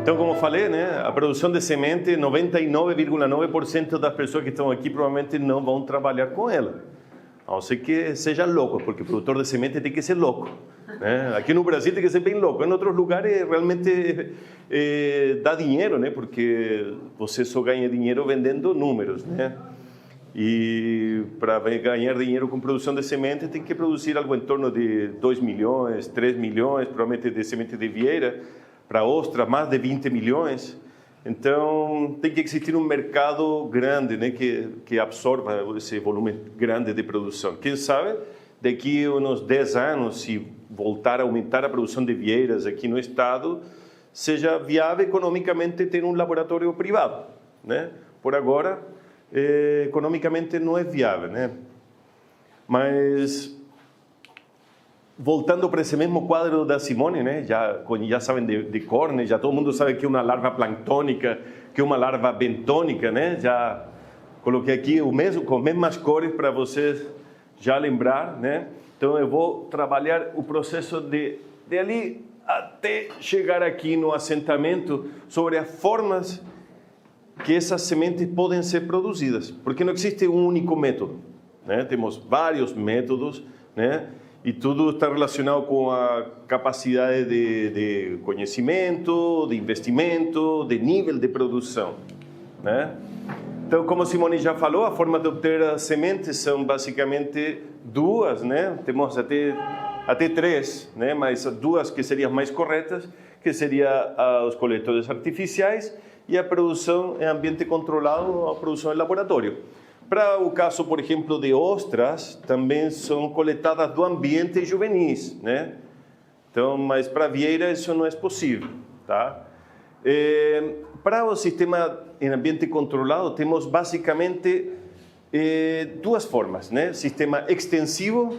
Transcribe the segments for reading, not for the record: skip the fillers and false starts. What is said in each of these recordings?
Então, como falei, né, a produção de semente, 99,9% das pessoas que estão aqui provavelmente não vão trabalhar com ela. A não ser que seja louco, porque o produtor de semente tem que ser louco. Né? Aqui no Brasil tem que ser bem louco. Em outros lugares realmente dá dinheiro, né? Porque você só ganha dinheiro vendendo números, né? E para ganhar dinheiro com produção de semente tem que produzir algo em torno de 2 milhões, 3 milhões, provavelmente de semente de vieira. Para ostra, mais de 20 milhões. Então, tem que existir um mercado grande, né, que absorva esse volume grande de produção. Quem sabe, daqui a uns 10 anos, se voltar a aumentar a produção de vieiras aqui no estado, seja viável economicamente ter um laboratório privado. Né? Por agora, economicamente não é viável. Né? Mas... voltando para esse mesmo quadro da Simone, né? Já sabem de cor, né? Já todo mundo sabe que é uma larva planctônica, que é uma larva bentônica, né? Já coloquei aqui o mesmo, com as mesmas cores para vocês já lembrar, né? Então eu vou trabalhar o processo de ali até chegar aqui no assentamento sobre as formas que essas sementes podem ser produzidas, porque não existe um único método, né? Temos vários métodos, né? E tudo está relacionado com a capacidade de conhecimento, de investimento, de nível de produção, né? Então, como Simone já falou, a forma de obter as sementes são basicamente duas, né? Temos até três, né? Mas duas que seriam mais corretas, que seriam os coletores artificiais e a produção em ambiente controlado, a produção em laboratório. Para o caso, por exemplo, de ostras, também são coletadas do ambiente juvenis, né? Então, mas para vieira isso não é possível, tá? Para o sistema em ambiente controlado, temos basicamente duas formas, né? Sistema extensivo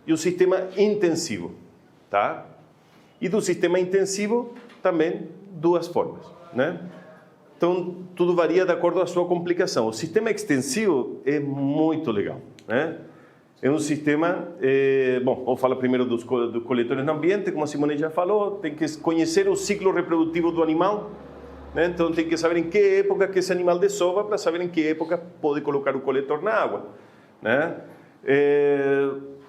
e o sistema intensivo, tá? E do sistema intensivo também duas formas, né? Então, tudo varia de acordo com a sua complicação. O sistema extensivo é muito legal, né? É um sistema... bom, vou falar primeiro dos coletores no ambiente, como a Simone já falou, tem que conhecer o ciclo reprodutivo do animal, né? Então, tem que saber em que época que esse animal desova para saber em que época pode colocar o coletor na água, né?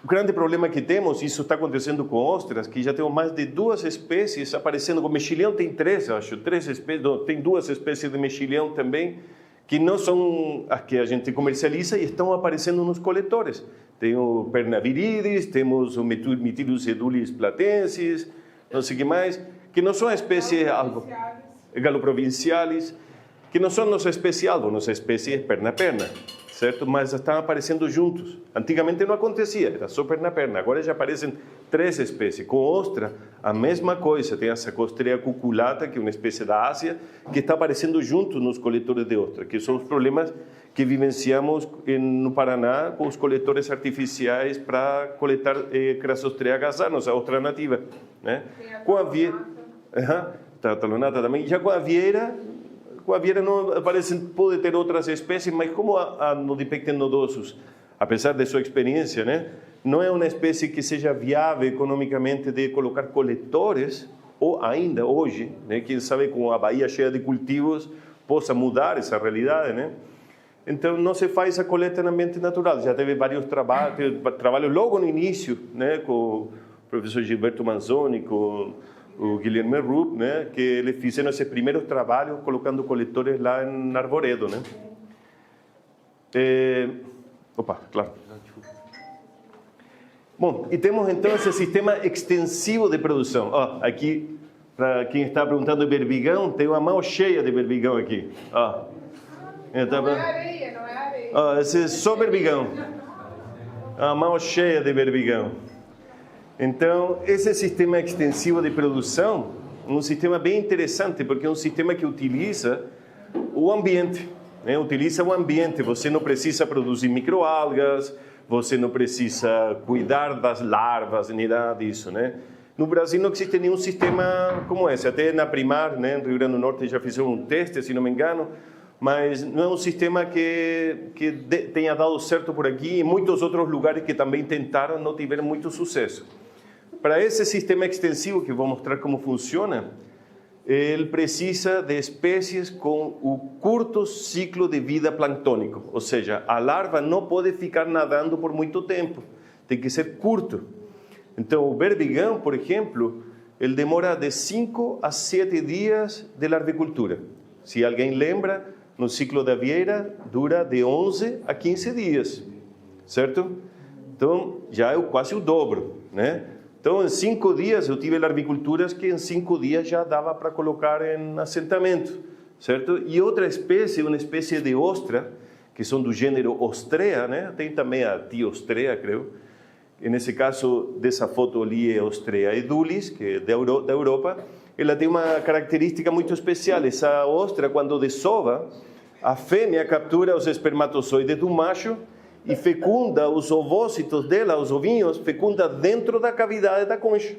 O grande problema que temos, isso está acontecendo com ostras, que já temos mais de 2 espécies aparecendo. Com mexilhão tem 3, eu acho, 3 espécies, tem 2 espécies de mexilhão também, que não são as que a gente comercializa e estão aparecendo nos coletores. Tem o Pernaviridis, temos o Mytilus edulis platensis, não sei o que mais, que não são espécies Galoprovincialis, que não são nossa espécie alvo, nossa espécie é perna-perna, certo? Mas estão aparecendo juntos. Antigamente não acontecia, era só perna-perna. Agora já aparecem 3 espécies. Com ostra, a mesma coisa. Tem a Sacostrea cuculata, que é uma espécie da Ásia, que está aparecendo junto nos coletores de ostra, que são os problemas que vivenciamos no Paraná com os coletores artificiais para coletar Crassostrea agasanos, a ostra nativa, né? Com a vieira... Talonata também. Já com a vieira não aparece, pode ter outras espécies, mas como a Nodipecten nodosus, apesar de sua experiência, né, não é uma espécie que seja viável economicamente de colocar coletores, ou ainda hoje, né, quem sabe com a Bahia cheia de cultivos, possa mudar essa realidade, né? Então não se faz a coleta no ambiente natural. Já teve vários trabalhos logo no início, né, com o professor Gilberto Manzoni, com o Guilherme Rupp, né, que eles fizeram esses primeiros trabalhos colocando coletores lá em Arvoredo, né? Opa, claro. Bom, e temos então esse sistema extensivo de produção. Aqui, para quem está perguntando de berbigão, tem uma mão cheia de berbigão aqui. Não é areia, não é areia. Esse é só berbigão. A mão cheia de berbigão. Então, esse sistema extensivo de produção é um sistema bem interessante, porque é um sistema que utiliza o ambiente, né? Utiliza o ambiente, você não precisa produzir microalgas, você não precisa cuidar das larvas, nem nada disso, né? No Brasil não existe nenhum sistema como esse, até na Primar, né, no Rio Grande do Norte já fizeram um teste, se não me engano, mas não é um sistema que tenha dado certo por aqui, e muitos outros lugares que também tentaram não tiveram muito sucesso. Para esse sistema extensivo, que vou mostrar como funciona, ele precisa de espécies com o curto ciclo de vida planctônico, ou seja, a larva não pode ficar nadando por muito tempo, tem que ser curto. Então, o berbigão, por exemplo, ele demora de 5 a 7 dias de larvicultura. Se alguém lembra, no ciclo da vieira dura de 11 a 15 dias, certo? Então, já é quase o dobro, né? Então, em 5 dias, eu tive larviculturas que em 5 dias já dava para colocar em assentamento, certo? E outra espécie, uma espécie de ostra, que são do gênero Ostrea, né? Tem também a Diostrea, creio. E nesse caso, dessa foto ali é Ostrea edulis, que é da Europa. Ela tem uma característica muito especial. Essa ostra, quando desova, a fêmea captura os espermatozoides do macho e fecunda os ovócitos dela, os ovinhos, fecunda dentro da cavidade da concha.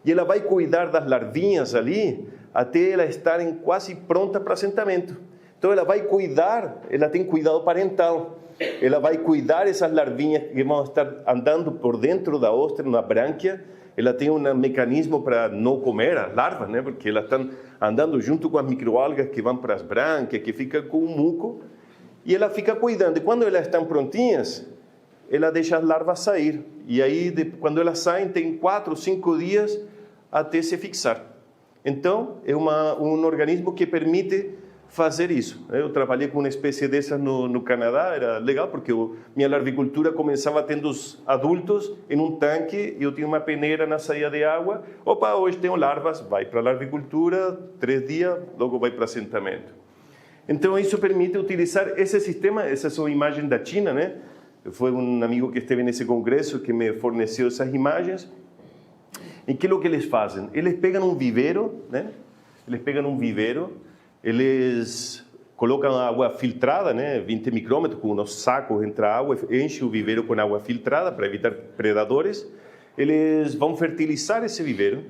E ela vai cuidar das larvinhas ali até elas estarem quase prontas para assentamento. Então ela vai cuidar, ela tem cuidado parental. Ela vai cuidar essas larvinhas que vão estar andando por dentro da ostra, na brânquia. Ela tem um mecanismo para não comer as larvas, né? Porque elas estão andando junto com as microalgas que vão para as brânquias, que ficam com o muco. E ela fica cuidando. E quando elas estão prontinhas, ela deixa as larvas sair. E aí, quando elas saem, tem 4 ou 5 dias até se fixar. Então, é um organismo que permite fazer isso. Eu trabalhei com uma espécie dessas no Canadá, era legal, porque minha larvicultura começava tendo os adultos em um tanque, e eu tinha uma peneira na saída de água. Opa, hoje tenho larvas, vai para a larvicultura, 3 dias, logo vai para assentamento. Então, isso permite utilizar esse sistema. Essas são imagens da China, né? Foi um amigo que esteve nesse congresso que me forneceu essas imagens. E que é o que eles fazem? Eles pegam um viveiro, né? Eles colocam água filtrada, né? 20 micrômetros, com uns sacos entre a água, enche o viveiro com água filtrada para evitar predadores. Eles vão fertilizar esse viveiro,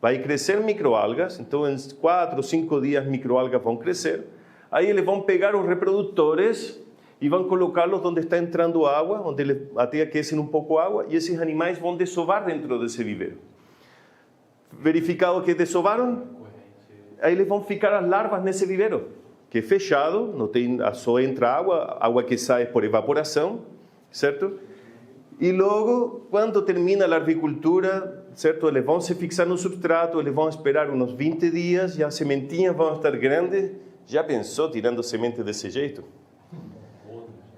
vai crescer microalgas, então em 4 ou 5 dias microalgas vão crescer. Aí eles vão pegar os reprodutores e vão colocá-los onde está entrando água, onde eles até aquecem um pouco a água, e esses animais vão desovar dentro desse viveiro. Verificado que desovaram, aí eles vão ficar as larvas nesse viveiro, que é fechado, não tem, só entra água que sai por evaporação, certo? E logo, quando termina a larvicultura, certo? Eles vão se fixar no substrato, eles vão esperar uns 20 dias, e as sementinhas vão estar grandes. Já pensou tirando semente desse jeito?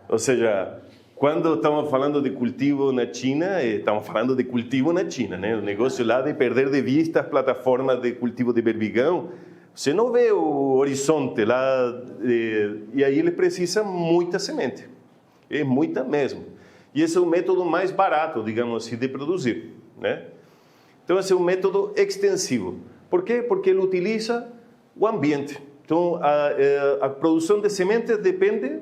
Ou seja, quando estamos falando de cultivo na China, estamos falando de cultivo na China, né? O negócio lá de perder de vista as plataformas de cultivo de berbigão, você não vê o horizonte lá, e aí ele precisa muita semente, é muita mesmo. E esse é o método mais barato, digamos assim, de produzir, né? Então esse é um método extensivo. Por quê? Porque ele utiliza o ambiente. Então a produção de sementes depende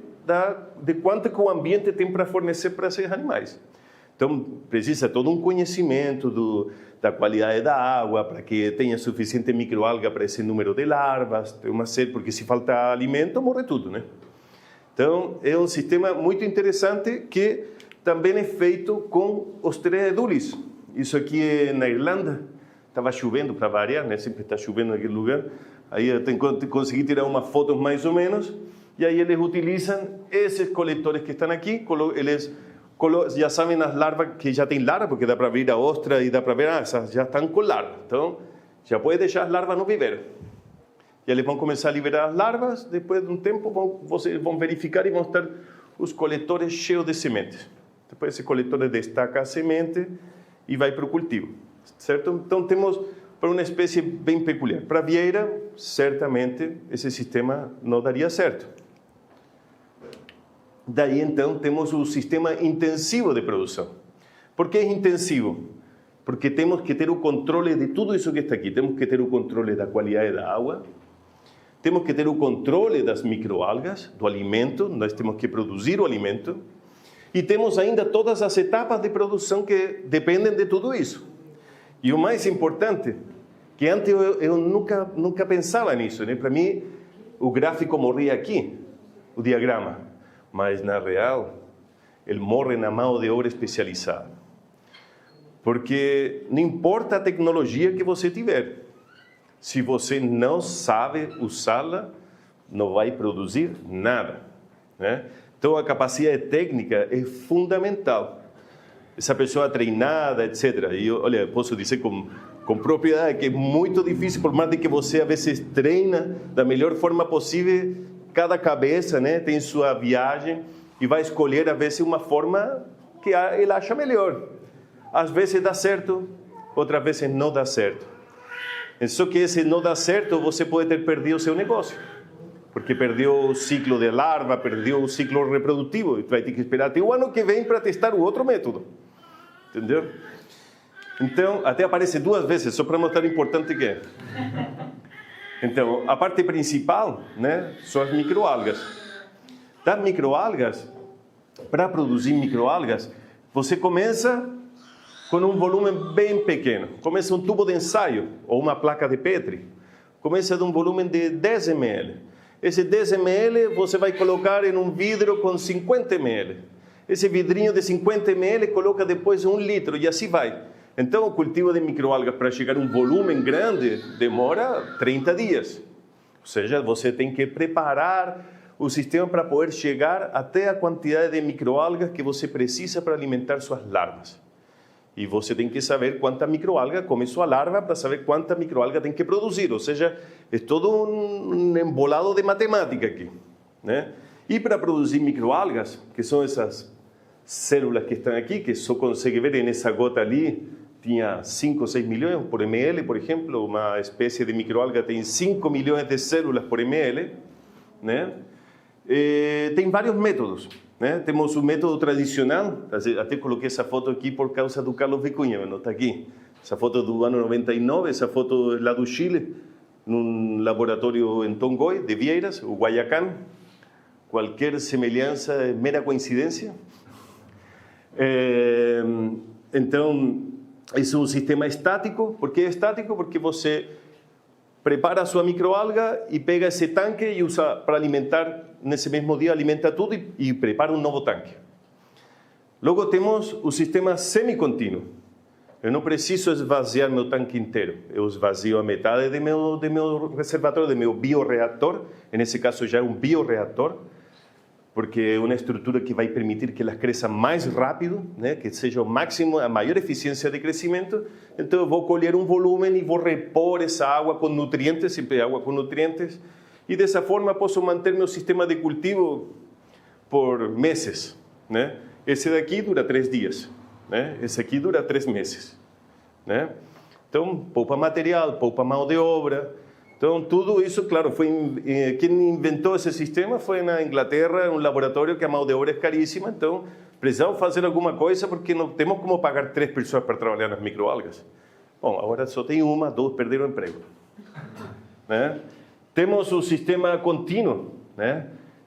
de quanto que o ambiente tem para fornecer para esses animais. Então, precisa todo um conhecimento da qualidade da água, para que tenha suficiente microalga para esse número de larvas, tem uma série, porque se falta alimento, morre tudo, né? Então, é um sistema muito interessante que também é feito com Ostrea edulis. Isso aqui é na Irlanda, estava chovendo para variar, né? Sempre está chovendo naquele lugar. Aí eu consegui tirar umas fotos mais ou menos, e aí eles utilizam esses coletores que estão aqui, eles já sabem as larvas, que já tem larva, porque dá para abrir a ostra e dá para ver, essas já estão com larva. Então, já pode deixar as larvas no viveiro. E eles vão começar a liberar as larvas, depois de um tempo vocês vão verificar e vão estar os coletores cheios de sementes. Depois esse coletor destaca a semente e vai para o cultivo, certo? Então temos para uma espécie bem peculiar. Para a vieira, certamente, esse sistema não daria certo. Daí, então, temos o sistema intensivo de produção. Por que é intensivo? Porque temos que ter o controle de tudo isso que está aqui. Temos que ter o controle da qualidade da água, temos que ter o controle das microalgas, do alimento, nós temos que produzir o alimento, e temos ainda todas as etapas de produção que dependem de tudo isso. E o mais importante, que antes eu nunca pensava nisso, né? Para mim, o gráfico morria aqui, o diagrama. Mas, na real, ele morre na mão de obra especializada. Porque não importa a tecnologia que você tiver, Se você não sabe usá-la, não vai produzir nada, né? Então, a capacidade técnica é fundamental. Essa pessoa treinada, etc. E, olha, posso dizer com propriedade que é muito difícil, por mais de que você, às vezes, treina da melhor forma possível, cada cabeça, né, tem sua viagem e vai escolher, às vezes, uma forma que ele acha melhor. Às vezes dá certo, outras vezes não dá certo. Só que se não dá certo, você pode ter perdido o seu negócio. Porque perdeu o ciclo de larva, perdeu o ciclo reprodutivo. E vai ter que esperar até o ano que vem para testar o outro método. Entendeu? Então, até aparece 2 vezes, só para mostrar o importante que é. Então, a parte principal, né, são as microalgas. Das microalgas, para produzir microalgas, você começa com um volume bem pequeno. Começa um tubo de ensaio, ou uma placa de Petri. Começa de um volume de 10 ml. Esse 10 ml você vai colocar em um vidro com 50 ml. Esse vidrinho de 50 ml coloca depois 1 litro e assim vai. Então, o cultivo de microalgas para chegar a um volume grande demora 30 dias. Ou seja, você tem que preparar o sistema para poder chegar até a quantidade de microalgas que você precisa para alimentar suas larvas. E você tem que saber quanta microalga come sua larva para saber quanta microalga tem que produzir. Ou seja, é todo um embolado de matemática aqui, né? E para produzir microalgas, que são essas células que estão aqui, que só consegue ver nessa gota ali, tinha 5 ou 6 milhões por ml, por exemplo. Uma espécie de microalga tem 5 milhões de células por ml, né? Tem vários métodos, né? Temos o método tradicional, até coloquei essa foto aqui por causa do Carlos Vicuña, não está aqui. Essa foto do ano 99, essa foto lá do Chile, num laboratório em Tongoy, de Vieiras, o Guayacán. Qualquer semelhança é mera coincidência. Então, esse é um sistema estático. Por que é estático? Porque você prepara a sua microalga e pega esse tanque e usa para alimentar, nesse mesmo dia alimenta tudo e prepara um novo tanque. Logo temos o sistema semicontínuo. Eu não preciso esvaziar meu tanque inteiro. Eu esvazio a metade de meu reservatório, de meu bioreator. Nesse caso já é um bioreator, porque é uma estrutura que vai permitir que elas cresçam mais rápido, né? Que seja o máximo, a maior eficiência de crescimento. Então eu vou colher um volume e vou repor essa água com nutrientes, sempre água com nutrientes, e dessa forma posso manter meu sistema de cultivo por meses, né? Esse daqui dura 3 dias, né? Esse aqui dura 3 meses, né? Então, poupa material, poupa mão de obra. Então, tudo isso, claro, quem inventou esse sistema foi na Inglaterra, um laboratório que a mão de obra é caríssima. Então, precisamos fazer alguma coisa porque não temos como pagar 3 pessoas para trabalhar nas microalgas. Bom, agora só tem 1, 2 perderam o emprego, né? Temos o sistema contínuo, né?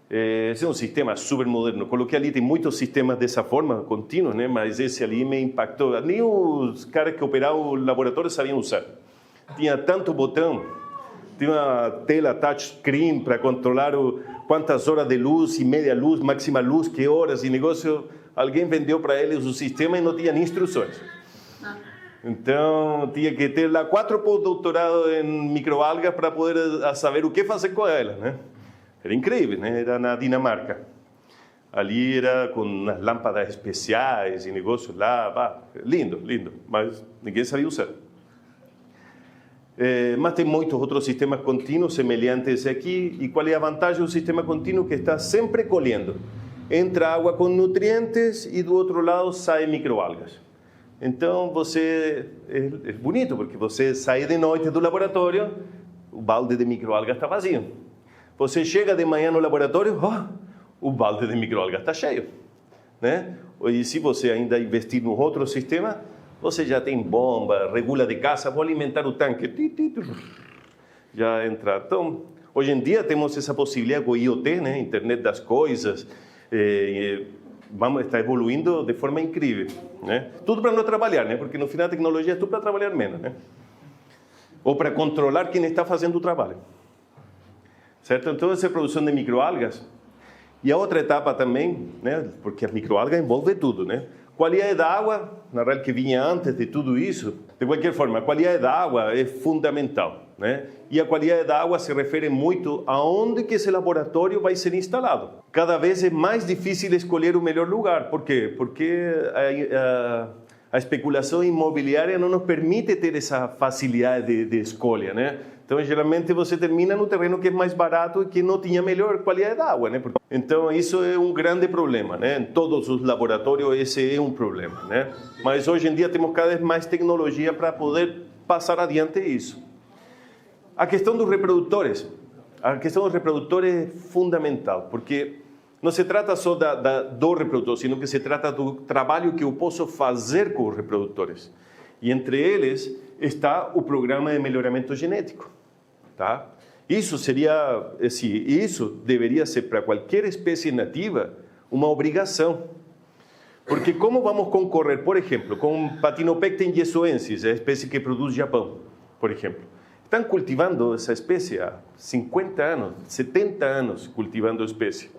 Esse é um sistema super moderno. Coloquei ali, tem muitos sistemas dessa forma, contínuos, né? Mas esse ali me impactou. Nem os caras que operavam o laboratório sabiam usar. Tinha tanto botão. Tinha uma tela touchscreen para controlar quantas horas de luz e média luz, máxima luz, que horas e negócio. Alguém vendeu para eles o sistema e não tinha nem instruções. Então, tinha que ter lá 4 pós-doutorados em microalgas para poder saber o que fazer com elas, né? Era incrível, né? Era na Dinamarca. Ali era com umas lâmpadas especiais e negócios lá. Lindo, lindo, mas ninguém sabia usar. Mas tem muitos outros sistemas contínuos semelhantes aqui. E qual é a vantagem do sistema contínuo? Que está sempre colhendo. Entra água com nutrientes e do outro lado sai microalgas. Então, é bonito, porque você sai de noite do laboratório, o balde de microalgas está vazio. Você chega de manhã no laboratório, o balde de microalgas está cheio, né? E se você ainda investir no outro sistema, você já tem bomba, regula de casa, vou alimentar o tanque, já entra. Então, hoje em dia temos essa possibilidade com o IoT, né? Internet das coisas, está evoluindo de forma incrível, né? Tudo para não trabalhar, né? Porque no final a tecnologia é tudo para trabalhar menos, né? Ou para controlar quem está fazendo o trabalho, certo? Então, essa é a produção de microalgas. E a outra etapa também, né? Porque as microalgas envolvem tudo, né? Qualidade da água, na real que vinha antes de tudo isso, de qualquer forma, a qualidade da água é fundamental, né? E a qualidade da água se refere muito a onde que esse laboratório vai ser instalado. Cada vez é mais difícil escolher o melhor lugar. Por quê? Porque a especulação imobiliária não nos permite ter essa facilidade de escolha, né? Então, geralmente, você termina no terreno que é mais barato e que não tinha melhor qualidade da água, né? Então, isso é um grande problema, né? Em todos os laboratórios, esse é um problema, né? Mas, hoje em dia, temos cada vez mais tecnologia para poder passar adiante isso. A questão dos reprodutores. A questão dos reprodutores é fundamental, porque não se trata só do reprodutor, sino que se trata do trabalho que eu posso fazer com os reprodutores. E entre eles está o programa de melhoramento genético, tá? Isso deveria ser para qualquer espécie nativa uma obrigação. Porque como vamos concorrer, por exemplo, com Patinopecten yesoensis, a espécie que produz Japão, por exemplo. Estão cultivando essa espécie há 50 anos, 70 anos cultivando a espécie.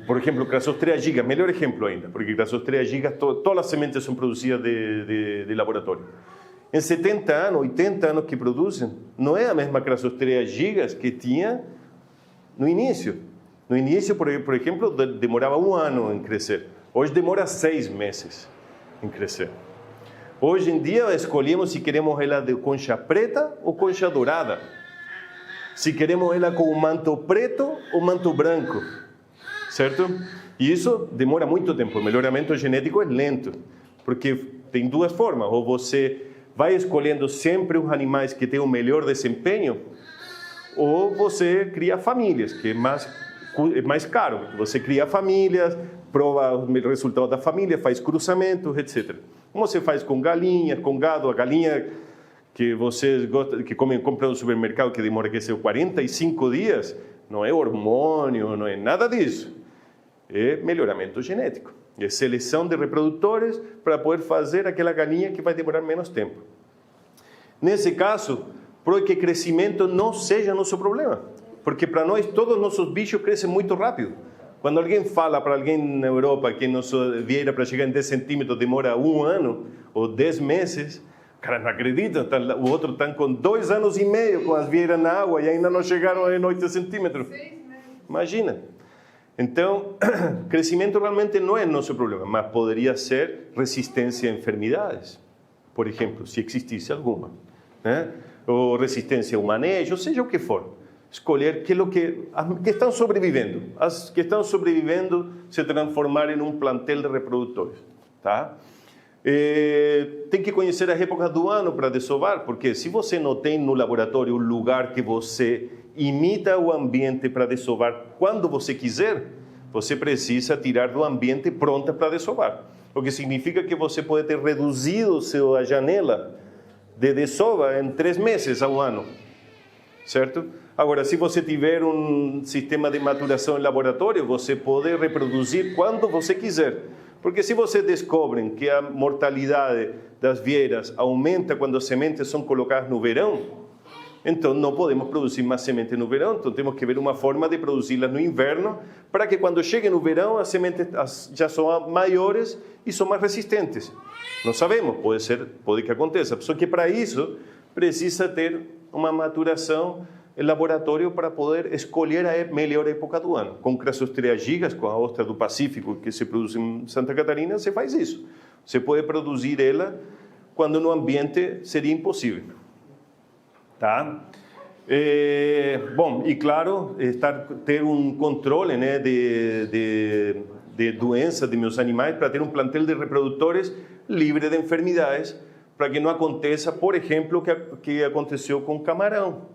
Por exemplo, Crassostrea giga, melhor exemplo ainda, porque Crassostrea giga, todas as sementes são produzidas de laboratório. Em 70 anos, 80 anos que produzem, não é a mesma Crassostrea gigas que tinha no início. No início, por exemplo, demorava 1 ano em crescer. Hoje demora 6 meses em crescer. Hoje em dia, escolhemos se queremos ela de concha preta ou concha dourada. Se queremos ela com o manto preto ou manto branco. Certo? E isso demora muito tempo. O melhoramento genético é lento, porque tem 2 formas. Ou você vai escolhendo sempre os animais que têm o melhor desempenho, ou você cria famílias, que é mais caro. Você cria famílias, prova os resultados da família, faz cruzamentos, etc. Como você faz com galinhas, com gado, a galinha que vocês gostam, que compra no supermercado, que demora 45 dias, não é hormônio, não é nada disso. É melhoramento genético. É seleção de reprodutores para poder fazer aquela galinha que vai demorar menos tempo. Nesse caso, para que crescimento não seja nosso problema. Porque para nós, todos os nossos bichos crescem muito rápido. Quando alguém fala para alguém na Europa que nossa vieira para chegar em 10 centímetros demora 1 ano ou 10 meses, cara, não acredita. O outro está com 2 anos e meio com as vieiras na água e ainda não chegaram em 8 centímetros. Imagina. Então, crescimento realmente não é nosso problema, mas poderia ser resistência a enfermidades, por exemplo, se existisse alguma, né? Ou resistência ao manejo, seja o que for. Escolher aquilo que estão sobrevivendo. As que estão sobrevivendo se transformar em um plantel de reprodutores, tá? Tem que conhecer as épocas do ano para desovar, porque se você não tem no laboratório um lugar que você imita o ambiente para desovar quando você quiser, você precisa tirar do ambiente pronta para desovar. O que significa que você pode ter reduzido a janela de desova em 3 meses a 1 ano, certo? Agora, se você tiver um sistema de maturação em laboratório, você pode reproduzir quando você quiser. Porque se você descobre que a mortalidade das vieiras aumenta quando as sementes são colocadas no verão, então não podemos produzir mais semente no verão, então temos que ver uma forma de produzi-las no inverno, para que quando chegue no verão as sementes já são maiores e são mais resistentes. Não sabemos, pode que aconteça, só que para isso precisa ter uma maturação em laboratório para poder escolher a melhor época do ano. Com Crassostrea gigas, com a ostra do Pacífico que se produz em Santa Catarina, você faz isso. Você pode produzir ela quando no ambiente seria impossível. Tá? Bom, e claro, ter um controle, né, de doença de meus animais, para ter um plantel de reprodutores livre de enfermidades, para que não aconteça, por exemplo, o que aconteceu com o camarão.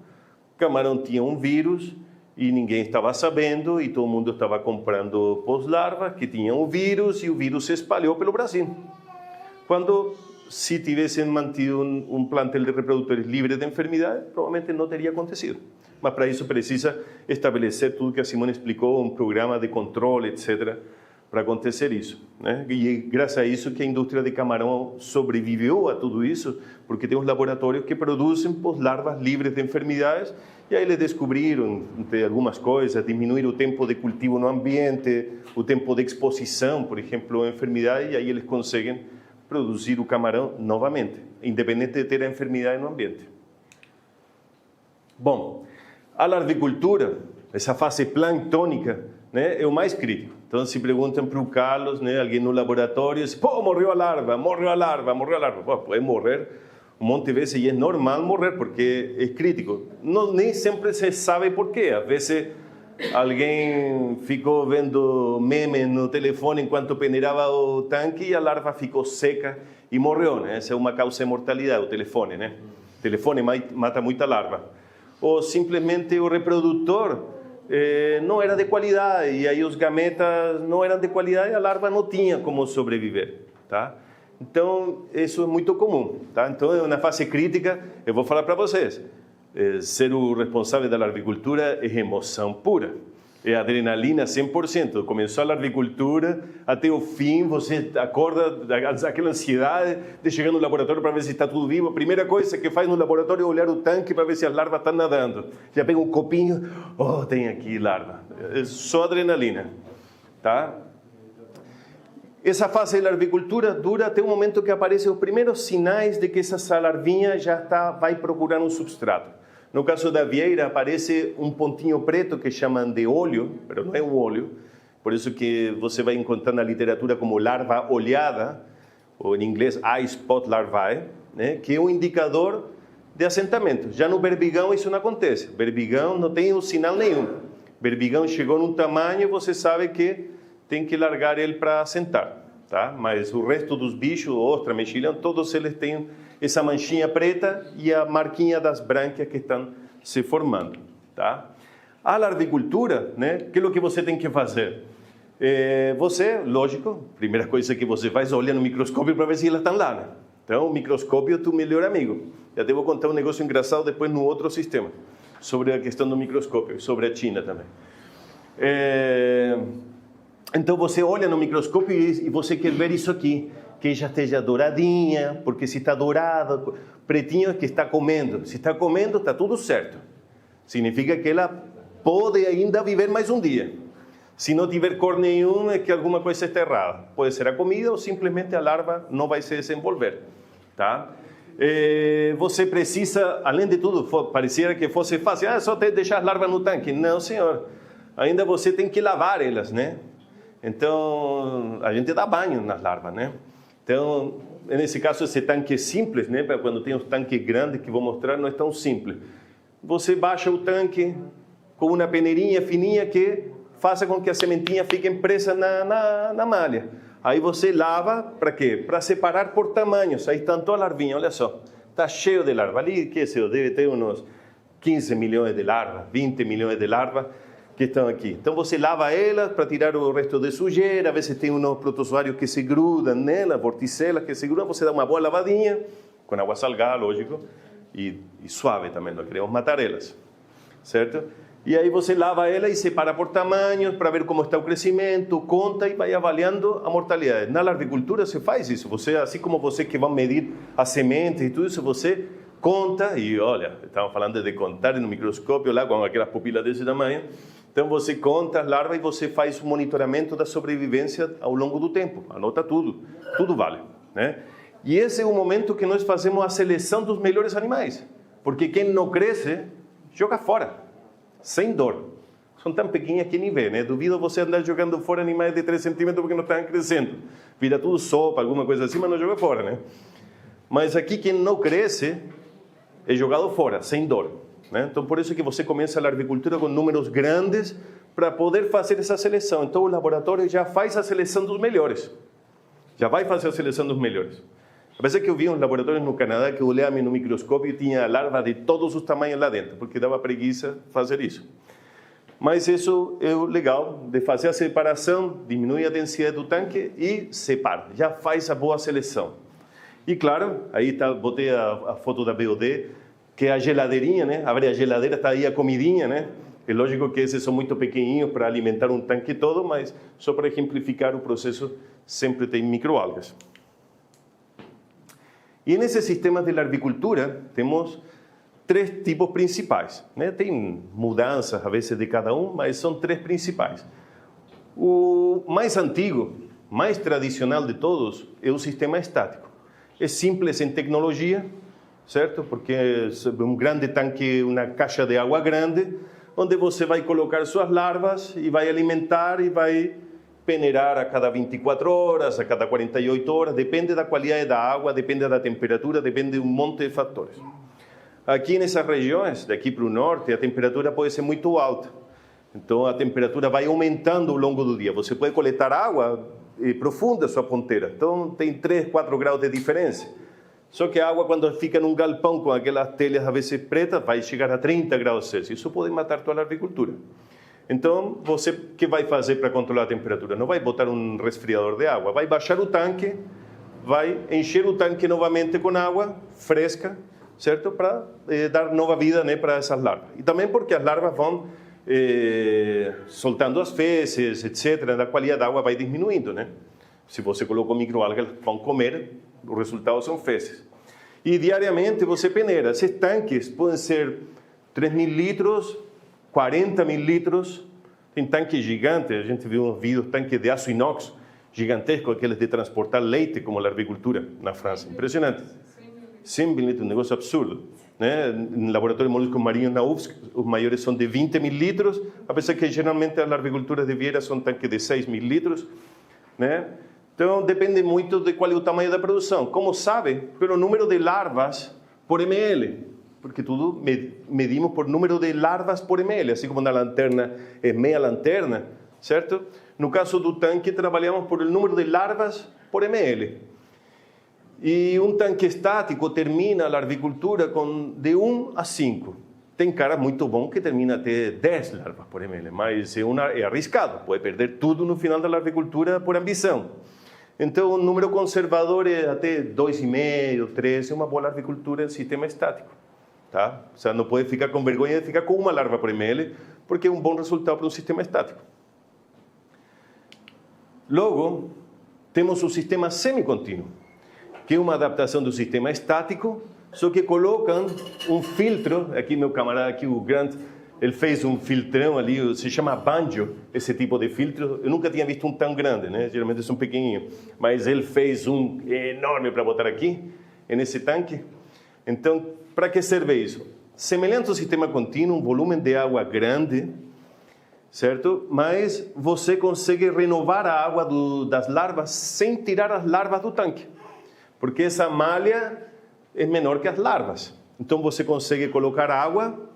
O camarão tinha um vírus e ninguém estava sabendo, e todo mundo estava comprando pós-larvas que tinham o vírus, e o vírus se espalhou pelo Brasil. Quando, se tivessem mantido um plantel de reprodutores livre de enfermidade, provavelmente não teria acontecido. Mas para isso precisa estabelecer tudo que a Simone explicou, um programa de controle, etc., para acontecer isso, né? E graças a isso que a indústria de camarão sobreviveu a tudo isso, porque tem uns laboratórios que produzem larvas livres de enfermidades, e aí eles descobriram, entre algumas coisas, diminuir o tempo de cultivo no ambiente, o tempo de exposição, por exemplo, a enfermidade, e aí eles conseguem produzir o camarão novamente, independente de ter a enfermidade no ambiente. Bom, a larvicultura, essa fase planctônica, né, é o mais crítico. Então, se perguntam para o Carlos, né, alguém no laboratório, diz, pô, morreu a larva, morreu a larva, morreu a larva. Pô, pode morrer um monte de vezes e é normal morrer, porque é crítico. Não, nem sempre se sabe por quê. Às vezes, alguém ficou vendo memes no telefone enquanto peneirava o tanque e a larva ficou seca e morreu, né? Essa é uma causa de mortalidade, o telefone, né? O telefone mata muita larva. Ou simplesmente o reprodutor não era de qualidade, e aí os gametas não eram de qualidade e a larva não tinha como sobreviver, tá? Então, isso é muito comum, tá? Então, na fase crítica, eu vou falar para vocês, ser o responsável da larvicultura é emoção pura, é adrenalina 100%. Começou a larvicultura, até o fim, você acorda daquela ansiedade de chegar no laboratório para ver se está tudo vivo. A primeira coisa que faz no laboratório é olhar o tanque para ver se as larvas estão nadando. Já pega um copinho, oh, tem aqui larva. É só adrenalina, tá? Essa fase de larvicultura dura até o momento que aparecem os primeiros sinais de que essa larvinha já vai procurar um substrato. No caso da vieira, aparece um pontinho preto que chamam de óleo, mas não é um óleo, por isso que você vai encontrar na literatura como larva olhada, ou em inglês eye spot larvae, né, que é um indicador de assentamento. Já no berbigão isso não acontece, berbigão não tem um sinal nenhum. Berbigão chegou num tamanho e você sabe que tem que largar ele para assentar, tá? Mas o resto dos bichos, ostra, mexilhão, todos eles têm essa manchinha preta e a marquinha das brânquias que estão se formando, tá? A larvicultura, né? Que é o que você tem que fazer? Você, lógico, primeira coisa que você faz é olhar no microscópio para ver se elas estão lá, né? Então, o microscópio é o teu melhor amigo. Já te vou contar um negócio engraçado depois no outro sistema, sobre a questão do microscópio, sobre a China também. Então, você olha no microscópio e você quer ver isso aqui, que já esteja douradinha, porque se está dourado, pretinho é que está comendo. Se está comendo, está tudo certo. Significa que ela pode ainda viver mais um dia. Se não tiver cor nenhuma, é que alguma coisa está errada. Pode ser a comida ou simplesmente a larva não vai se desenvolver, tá? Você precisa, além de tudo, parecia que fosse fácil, só deixar as larvas no tanque. Não, senhor. Ainda você tem que lavar elas, né? Então, a gente dá banho nas larvas, né? Então, nesse caso, esse tanque é simples, né? Para quando tem um tanque grande que vou mostrar, não é tão simples. Você baixa o tanque com uma peneirinha fininha que faça com que a sementinha fique presa na malha. Aí você lava, para quê? Para separar por tamanhos. Aí estão todas as larvinhas, olha só. Está cheio de larvas. Ali, que sei, deve ter uns 15 milhões de larvas, 20 milhões de larvas que estão aqui. Então você lava elas para tirar o resto de sujeira. Às vezes tem uns protozoários que se grudam nela, vorticelas que se grudam. Você dá uma boa lavadinha, com água salgada, lógico, e suave também, não queremos matar elas, certo? E aí você lava ela e separa por tamanhos para ver como está o crescimento, conta e vai avaliando a mortalidade. Na larvicultura você faz isso. Você, assim como você que vai medir as sementes e tudo isso, você conta e olha, estamos falando de contar no microscópio lá com aquelas pupilas desse tamanho. Então você conta as larvas e você faz o monitoramento da sobrevivência ao longo do tempo. Anota tudo, tudo vale, né? E esse é o momento que nós fazemos a seleção dos melhores animais, porque quem não cresce joga fora. Sem dor. São tão pequenas que nem vê, né? Duvido você andar jogando fora animais de 3 centímetros porque não estão crescendo. Vira tudo sopa, alguma coisa assim, mas não joga fora, né? Mas aqui quem não cresce é jogado fora, sem dor, né? Então por isso que você começa a larvicultura com números grandes para poder fazer essa seleção. Então o laboratório já faz a seleção dos melhores. Já vai fazer a seleção dos melhores. A pesar que eu vi uns laboratórios no Canadá que eu olhava no microscópio e tinha larva de todos os tamanhos lá dentro, porque dava preguiça fazer isso. Mas isso é o legal de fazer a separação, diminui a densidade do tanque e separa. Já faz a boa seleção. E claro, aí tá, botei a foto da BOD, que é a geladeirinha, né? Abre a geladeira, está aí a comidinha, né? É lógico que esses são muito pequenininhos para alimentar um tanque todo, mas só para exemplificar o processo, sempre tem microalgas. E nesses sistemas de larvicultura, temos 3 tipos principais, né? Tem mudanças, a vezes, de cada um, mas são 3 principais. O mais antigo, mais tradicional de todos, é o sistema estático. É simples em tecnologia, certo? Porque é um grande tanque, uma caixa de água grande, onde você vai colocar suas larvas e vai alimentar e vai peneirar a cada 24 horas, a cada 48 horas, depende da qualidade da água, depende da temperatura, depende de um monte de fatores. Aqui nessas regiões, daqui para o norte, a temperatura pode ser muito alta. Então a temperatura vai aumentando ao longo do dia. Você pode coletar água profunda, sua ponteira. Então tem 3, 4 graus de diferença. Só que a água, quando fica num galpão com aquelas telhas a vezes pretas, vai chegar a 30 graus Celsius. Isso pode matar toda a agricultura. Então, você o que vai fazer para controlar a temperatura? Não vai botar um resfriador de água. Vai baixar o tanque, vai encher o tanque novamente com água fresca, certo? Para dar nova vida, né, para essas larvas. E também porque as larvas vão soltando as fezes, etc. A qualidade da água vai diminuindo, né? Se você colocou microalgas, elas vão comer, os resultados são fezes. E diariamente você peneira. Esses tanques podem ser 3.000 litros, 40.000 litros. Tem tanques gigantes, a gente viu uns vídeos, tanques de aço inox gigantescos, aqueles de transportar leite, como a larvicultura na França. Impressionante. 100.000 litros, um negócio absurdo. Né? No laboratório de moluscos marinhos na UFSC, os maiores são de 20.000 litros, apesar que geralmente as larviculturas de Vieira são tanques de 6.000 litros. Né? Então, depende muito de qual é o tamanho da produção. Como sabe, pelo número de larvas por ml. Porque tudo medimos por número de larvas por ml. Assim como na lanterna é meia lanterna, certo? No caso do tanque, trabalhamos por o número de larvas por ml. E um tanque estático termina a larvicultura com de 1 a 5. Tem cara muito bom que termina até 10 larvas por ml, mas é arriscado. Pode perder tudo no final da larvicultura por ambição. Então, o número conservador é até 2,5, 3, é uma boa larvicultura em sistema estático. Tá? O sea, não pode ficar com vergonha de ficar com uma larva por ml, porque é um bom resultado para um sistema estático. Logo, temos o sistema semicontínuo, que é uma adaptação do sistema estático, só que colocam um filtro. Aqui meu camarada, aqui o Grant, ele fez um filtrão ali, se chama banjo, esse tipo de filtro. Eu nunca tinha visto um tão grande, né? Geralmente são pequenininhos. Mas ele fez um enorme para botar aqui, nesse tanque. Então, para que serve isso? Semelhante ao sistema contínuo, um volume de água grande, certo? Mas você consegue renovar a água das larvas sem tirar as larvas do tanque. Porque essa malha é menor que as larvas. Então, você consegue colocar água,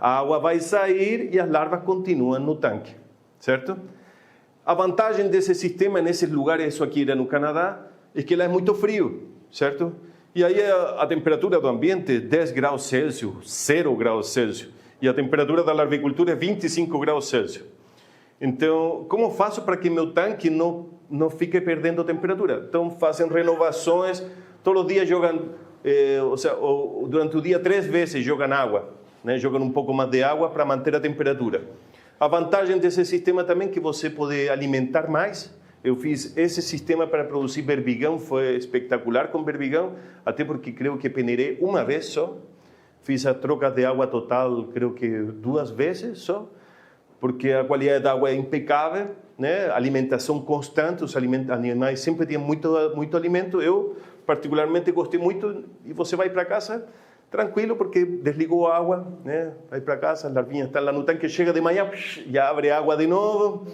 a água vai sair e as larvas continuam no tanque, certo? A vantagem desse sistema nesses lugares, isso aqui era no Canadá, é que lá é muito frio, certo? E aí a temperatura do ambiente é 10 graus Celsius, 0 graus Celsius. E a temperatura da larvicultura é 25 graus Celsius. Então, como faço para que meu tanque não fique perdendo temperatura? Então, fazem renovações, todos os dias jogam, durante o dia 3 vezes jogam água. Né? Jogam um pouco mais de água para manter a temperatura. A vantagem desse sistema também é que você pode alimentar mais. Eu fiz esse sistema para produzir berbigão, foi espetacular com berbigão, até porque creio que peneirei uma vez só. Fiz a troca de água total, creio que 2 vezes só, porque a qualidade da água é impecável, né? Alimentação constante, os animais sempre tinham muito alimento. Eu, particularmente, gostei muito, e você vai para casa tranquilo, porque desligou a água, né? Vai para casa, as larvinhas estão lá no tanque, chega de manhã, já abre água de novo,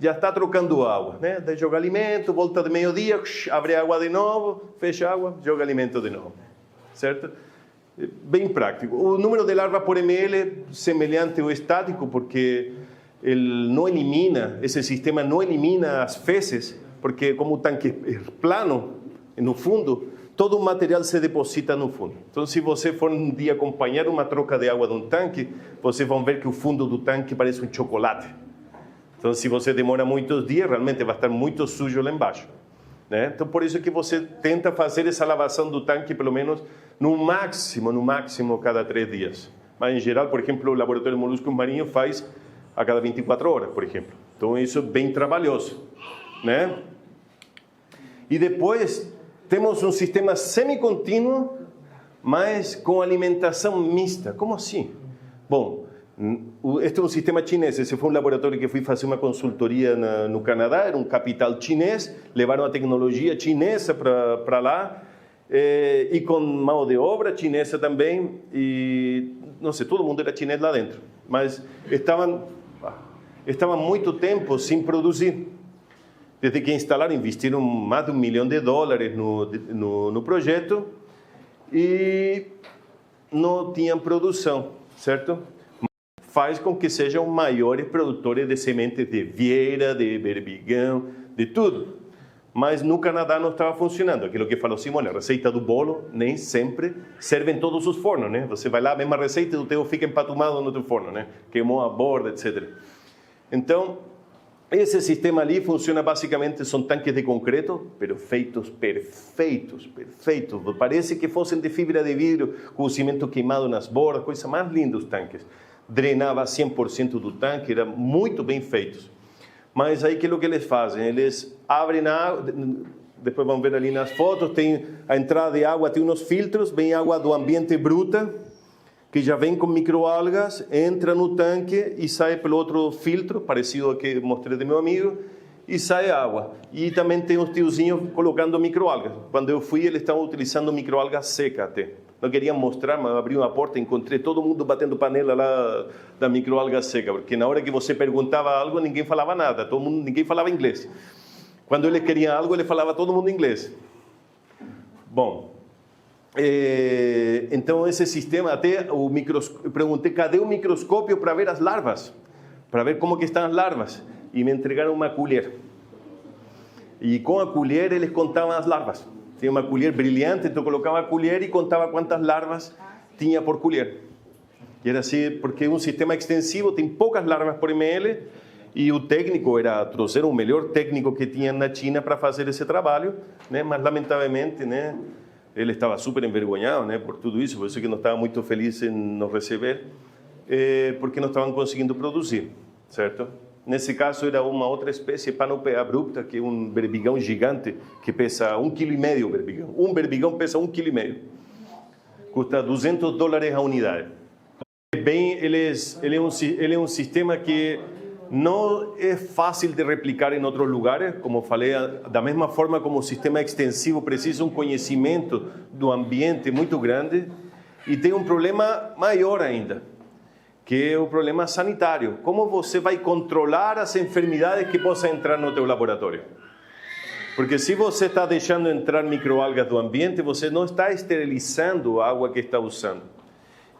já está trocando água, né? Daí joga alimento, volta de meio-dia, abre água de novo, fecha água, joga alimento de novo, certo? Bem prático. O número de larvas por ml é semelhante ao estático, porque ele não elimina, esse sistema não elimina as fezes, porque como o tanque é plano, no fundo, todo o material se deposita no fundo. Então, se você for um dia acompanhar uma troca de água de um tanque, vocês vão ver que o fundo do tanque parece um chocolate. Então, se você demora muitos dias, realmente vai estar muito sujo lá embaixo. Né? Então, por isso que você tenta fazer essa lavação do tanque, pelo menos no máximo, cada 3 dias. Mas, em geral, por exemplo, o Laboratório de Moluscos Marinhos faz a cada 24 horas, por exemplo. Então, isso é bem trabalhoso, né? E depois, temos um sistema semicontínuo, mas com alimentação mista. Como assim? Bom, este é um sistema chinês. Esse foi um laboratório que fui fazer uma consultoria no Canadá, era um capital chinês, levaram a tecnologia chinesa para lá, e com mão de obra chinesa também, e não sei, todo mundo era chinês lá dentro, mas estavam muito tempo sem produzir. Desde que instalaram, investiram mais de $1 milhão no projeto e não tinham produção, certo? Faz com que sejam maiores produtores de sementes de vieira, de berbigão, de tudo. Mas no Canadá não estava funcionando. Aquilo que falou Simone, a receita do bolo nem sempre serve em todos os fornos, né? Você vai lá, a mesma receita do teu fica empatumado no teu forno, né? Queimou a borda, etc. Então, esse sistema ali funciona basicamente, são tanques de concreto, feitos perfeitos. Parece que fossem de fibra de vidro, com o cimento queimado nas bordas, coisa mais linda os tanques. Drenava 100% do tanque, eram muito bem feitos. Mas aí, aquilo que eles fazem? Eles abrem a água, depois vão ver ali nas fotos, tem a entrada de água, tem uns filtros, vem água do ambiente bruta, que já vem com microalgas, entra no tanque e sai pelo outro filtro, parecido ao que mostrei do meu amigo, e sai água. E também tem uns tiozinhos colocando microalgas. Quando eu fui, eles estavam utilizando microalgas seca até. Não queria mostrar, mas abri uma porta e encontrei todo mundo batendo panela lá da microalga seca, porque na hora que você perguntava algo, ninguém falava nada, ninguém falava inglês. Quando eles queriam algo, ele falava todo mundo inglês. Bom, então esse sistema, até eu perguntei, cadê o microscópio para ver as larvas? Para ver como que estão as larvas. E me entregaram uma colher. E com a colher eles contavam as larvas. Tinha uma colher brilhante, então eu colocava a colher e contava quantas larvas tinha por colher. E era assim, porque é um sistema extensivo, tem poucas larvas por ml, e o técnico trouxeram o melhor técnico que tinha na China para fazer esse trabalho, né? Mas lamentavelmente, né, ele estava super envergonhado, né, por tudo isso, por isso que não estava muito feliz em nos receber, porque não estavam conseguindo produzir, certo? Nesse caso, era uma outra espécie, Panopea abrupta, que é um berbigão gigante, que pesa 1,5 kg o berbigão. Um berbigão pesa 1,5 kg. Custa $200 a unidade. Ele é um sistema que não é fácil de replicar em outros lugares, como falei, da mesma forma como o sistema extensivo precisa um conhecimento do ambiente muito grande, e tem um problema maior ainda, que é o problema sanitário. Como você vai controlar as enfermidades que possam entrar no teu laboratório? Porque se você está deixando entrar microalgas do ambiente, você não está esterilizando a água que está usando.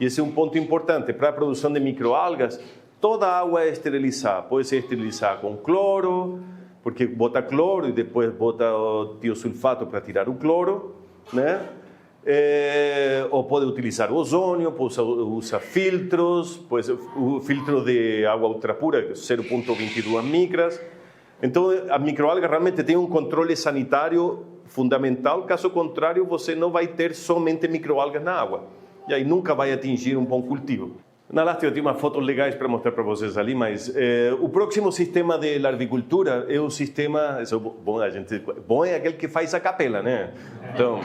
E esse é um ponto importante. Para a produção de microalgas, toda a água é esterilizada. Pode ser esterilizada com cloro, porque bota cloro e depois bota o tiosulfato para tirar o cloro, né? Ou pode utilizar ozônio, usa filtros, o filtro de água ultrapura, 0,22 micras. Então, a microalga realmente tem um controle sanitário fundamental, caso contrário, você não vai ter somente microalgas na água, e aí nunca vai atingir um bom cultivo. Na lástima, eu tenho umas fotos legais para mostrar para vocês ali, mas o próximo sistema de larvicultura é o sistema... Bom é aquele que faz a capela, né? Então,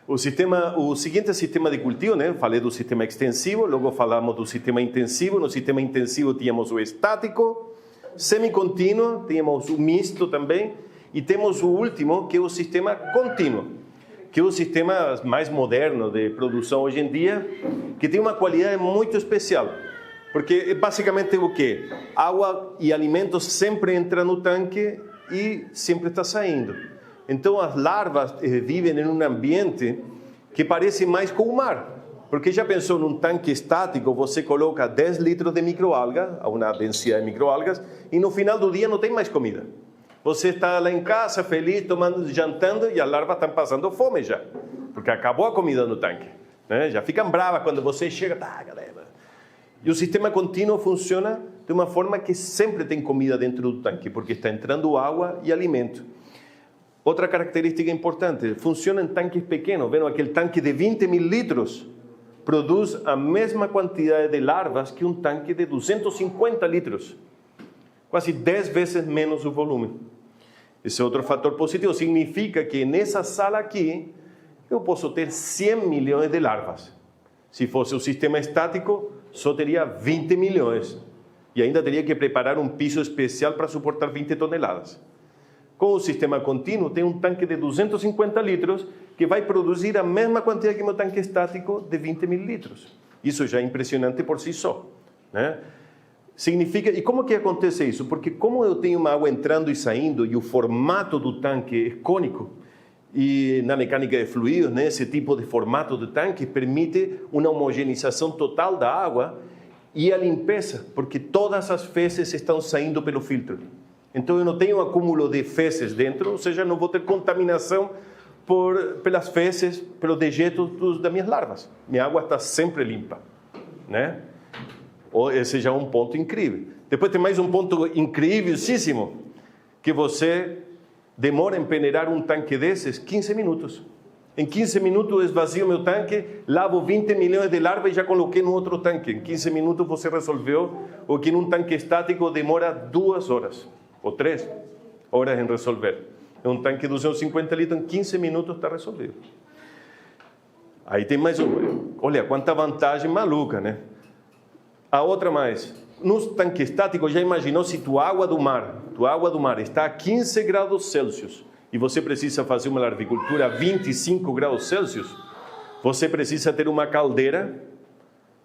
o seguinte sistema de cultivo, né? Falei do sistema extensivo, logo falamos do sistema intensivo. No sistema intensivo tínhamos o estático, semicontínuo, tínhamos o misto também, e temos o último, que é o sistema contínuo, que é o sistema mais moderno de produção hoje em dia, que tem uma qualidade muito especial, porque é basicamente o quê? Água e alimentos sempre entram no tanque e sempre está saindo. Então as larvas vivem em um ambiente que parece mais com o mar, porque já pensou num tanque estático, você coloca 10 litros de microalga, uma densidade de microalgas, e no final do dia não tem mais comida. Você está lá em casa, feliz, jantando, e as larvas estão passando fome já, porque acabou a comida no tanque, né? Já ficam bravas quando você chega, tá, galera. E o sistema contínuo funciona de uma forma que sempre tem comida dentro do tanque, porque está entrando água e alimento. Outra característica importante, funciona em tanques pequenos. Vendo aquele tanque de 20 mil litros? produz a mesma quantidade de larvas que um tanque de 250 litros. Quase 10 vezes menos o volume. Esse é outro fator positivo. Significa que nessa sala aqui, eu posso ter 100 milhões de larvas. Se fosse um sistema estático, só teria 20 milhões. E ainda teria que preparar um piso especial para suportar 20 toneladas. Com o sistema contínuo, tem um tanque de 250 litros que vai produzir a mesma quantidade que meu tanque estático de 20 mil litros. Isso já é impressionante por si só, né? Significa, e como que acontece isso? Porque como eu tenho uma água entrando e saindo e o formato do tanque é cônico, e na mecânica de fluidos, né, esse tipo de formato de tanque permite uma homogeneização total da água e a limpeza, porque todas as fezes estão saindo pelo filtro. Então eu não tenho acúmulo de fezes dentro, ou seja, não vou ter contaminação pelas fezes, pelos dejetos das minhas larvas. Minha água está sempre limpa, né? Esse já é um ponto incrível. Depois tem mais um ponto incrívelíssimo, que você demora em peneirar um tanque desses 15 minutos. Em 15 minutos eu esvazio meu tanque, lavo 20 milhões de larvas e já coloquei no outro tanque. Em 15 minutos você resolveu o que num tanque estático demora 2 horas, ou 3 horas em resolver. É um tanque de 250 litros, em 15 minutos está resolvido. Aí tem mais um. Olha, quanta vantagem maluca, né? A outra mais, no tanque estático, já imaginou se tua água do mar está a 15 graus Celsius e você precisa fazer uma larvicultura a 25 graus Celsius, você precisa ter uma caldeira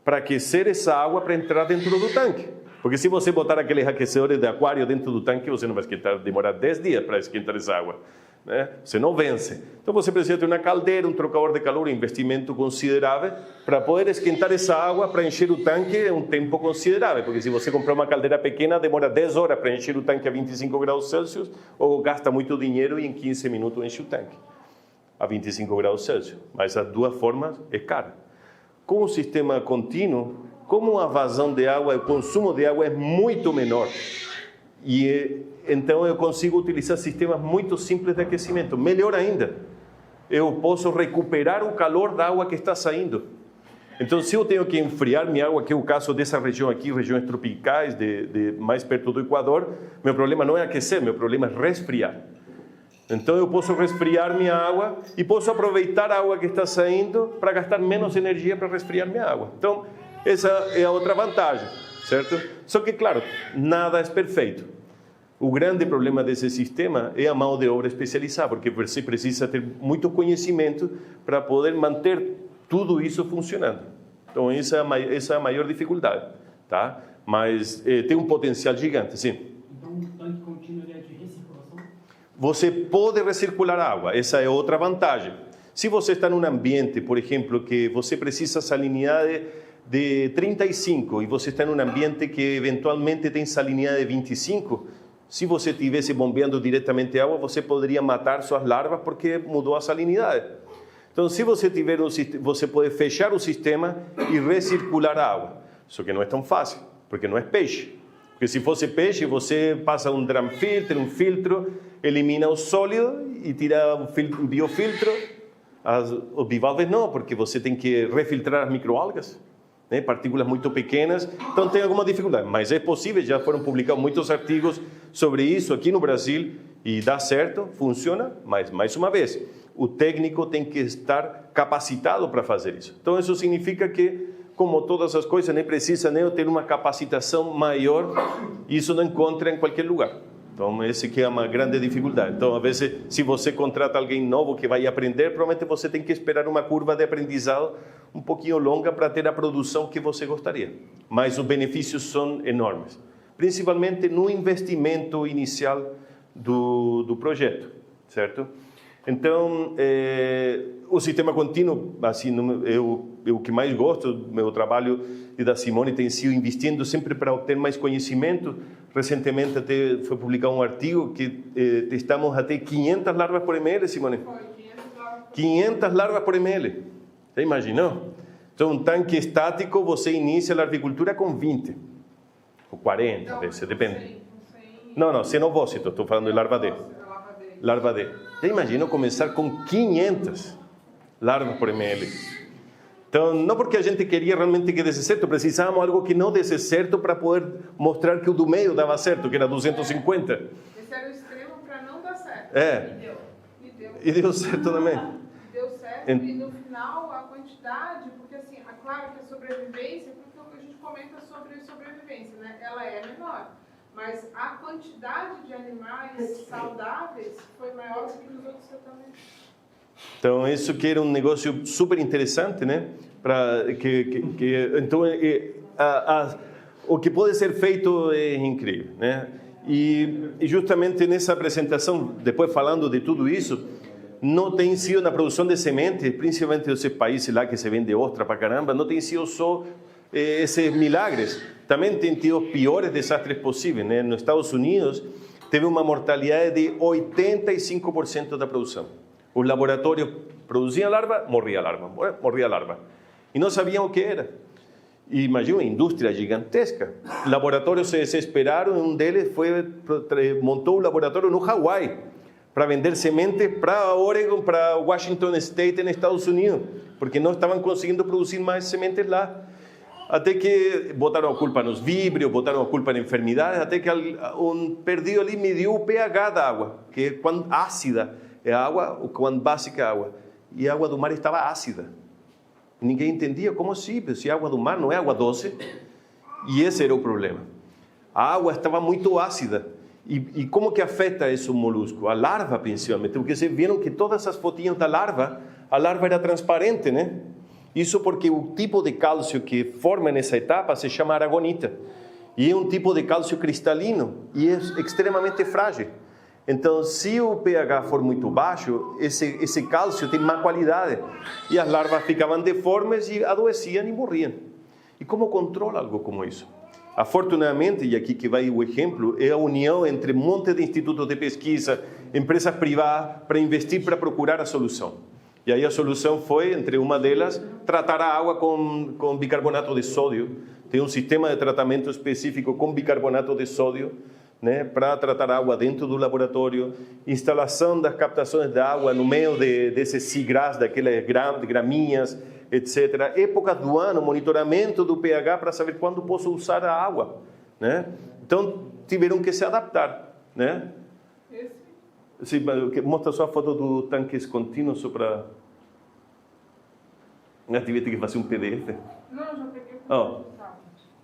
para aquecer essa água para entrar dentro do tanque. Porque se você botar aqueles aquecedores de aquário dentro do tanque, você não vai esquentar, demorar 10 dias para esquentar essa água, né? Você não vence. Então você precisa ter uma caldeira, um trocador de calor, um investimento considerável para poder esquentar essa água para encher o tanque em um tempo considerável. Porque se você comprar uma caldeira pequena, demora 10 horas para encher o tanque a 25 graus Celsius, ou gasta muito dinheiro e em 15 minutos enche o tanque a 25 graus Celsius. Mas as duas formas é caro. Com o sistema contínuo, como a vazão de água, o consumo de água é muito menor. E então eu consigo utilizar sistemas muito simples de aquecimento. Melhor ainda, eu posso recuperar o calor da água que está saindo. Então, se eu tenho que enfriar minha água, que é o caso dessa região aqui, regiões tropicais, mais perto do Equador, meu problema não é aquecer, meu problema é resfriar. Então, eu posso resfriar minha água e posso aproveitar a água que está saindo para gastar menos energia para resfriar minha água. Então, essa é a outra vantagem, certo? Só que, claro, nada é perfeito. O grande problema desse sistema é a mão de obra especializada, porque você precisa ter muito conhecimento para poder manter tudo isso funcionando. Então, essa é a maior dificuldade, tá? Mas tem um potencial gigante, sim. Então, o tanque contínuo é de recirculação? Você pode recircular a água, essa é outra vantagem. Se você está num ambiente, por exemplo, que você precisa salinidade de 35 e você está num ambiente que eventualmente tem salinidade de 25, se você estivesse bombeando diretamente água, você poderia matar suas larvas porque mudou a salinidade. Então, se você tiver você pode fechar o sistema e recircular a água. Só que não é tão fácil, porque não é peixe. Porque se fosse peixe, você passa um drum filter, um filtro, elimina o sólido e tira o biofiltro. Os bivalves não, porque você tem que refiltrar as microalgas, né? Partículas muito pequenas, então tem alguma dificuldade, mas é possível, já foram publicados muitos artigos sobre isso aqui no Brasil e dá certo, funciona, mas mais uma vez, o técnico tem que estar capacitado para fazer isso. Então isso significa que, como todas as coisas, nem precisa nem ter uma capacitação maior, isso não encontra em qualquer lugar. Então, esse que é uma grande dificuldade. Então, às vezes, se você contrata alguém novo que vai aprender, provavelmente você tem que esperar uma curva de aprendizado um pouquinho longa para ter a produção que você gostaria. Mas os benefícios são enormes, principalmente no investimento inicial do projeto, certo? Então, o sistema contínuo, assim, eu o que mais gosto do meu trabalho e da Simone tem sido investindo sempre para obter mais conhecimento. Recentemente até foi publicado um artigo que testamos até 500 larvas por ml, Simone? Foi, 500 larvas por ml. Você imaginou? Então, um tanque estático, você inicia a larvicultura com 20, ou 40, não, depende. Não, xenovócito, estou falando de larva D. Larva D. Já imaginou começar com 500 larvas por ml? Então, não porque a gente queria realmente que desse certo, precisávamos algo que não desse certo para poder mostrar que o do meio dava certo, que era 250. Esse era o extremo para não dar certo. É. E deu certo também. Deu certo, e no final a quantidade, porque assim, é claro que a sobrevivência, porque a gente comenta sobre sobrevivência, né? Ela é menor. Mas a quantidade de animais saudáveis foi maior do que nos outros tratamentos. Então, isso que era um negócio super interessante, né? Então, o que pode ser feito é incrível, né? E justamente nessa apresentação, depois falando de tudo isso, não tem sido na produção de sementes, principalmente nesses países lá que se vende ostra para caramba, não tem sido só esses milagres. Também tem tido os piores desastres possíveis, né? Nos Estados Unidos, teve uma mortalidade de 85% da produção. Os laboratórios produziam larva, morria a larva. E não sabiam o que era. E imagina uma indústria gigantesca. Laboratórios se desesperaram, um deles montou um laboratório no Hawaii para vender sementes para Oregon, para Washington State, nos Estados Unidos, porque não estavam conseguindo produzir mais sementes lá. Até que botaram a culpa nos víbrios, botaram a culpa em enfermidades, até que um perdido ali mediu o pH da água, que é quão ácida é a água, ou quão básica é a água. E a água do mar estava ácida. Ninguém entendia como assim, se a água do mar não é água doce. E esse era o problema. A água estava muito ácida. E como que afeta isso o molusco? A larva, principalmente, porque vocês viram que todas as fotinhas da larva, a larva era transparente, né? Isso porque o tipo de cálcio que forma nessa etapa se chama aragonita. E é um tipo de cálcio cristalino e é extremamente frágil. Então, se o pH for muito baixo, esse cálcio tem má qualidade. E as larvas ficavam deformes e adoeciam e morriam. E como controla algo como isso? Afortunadamente, e aqui que vai o exemplo, é a união entre um monte de institutos de pesquisa, empresas privadas, para investir, para procurar a solução. E aí a solução foi, entre uma delas, tratar a água com bicarbonato de sódio. Tem um sistema de tratamento específico com bicarbonato de sódio, né, para tratar a água dentro do laboratório, instalação das captações de água no meio desses cigrás, daquelas graminhas, etc. Épocas do ano, monitoramento do pH para saber quando posso usar a água, né? Então, tiveram que se adaptar, né? Sim, mostra só a foto do tanques contínuos só para... Tive que fazer um PDF. Não, já peguei.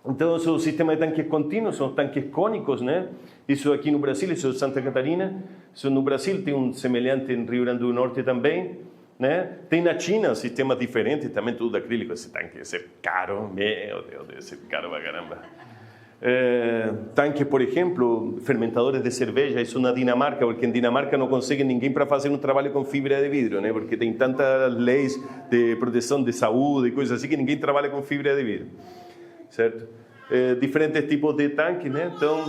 Então, o sistema de tanques contínuos são tanques cônicos, né? Isso aqui no Brasil, isso é Santa Catarina. Isso no Brasil tem um semelhante em Rio Grande do Norte também, né? Tem na China sistemas diferentes, também tudo de acrílico. Esse tanque deve ser caro, meu Deus, deve ser caro pra caramba. Tanque, por exemplo, fermentadores de cerveja, isso na Dinamarca, porque em Dinamarca não consegue ninguém para fazer um trabalho com fibra de vidro, né? Porque tem tantas leis de proteção de saúde e coisas assim que ninguém trabalha com fibra de vidro, certo? Diferentes tipos de tanques, né? Então,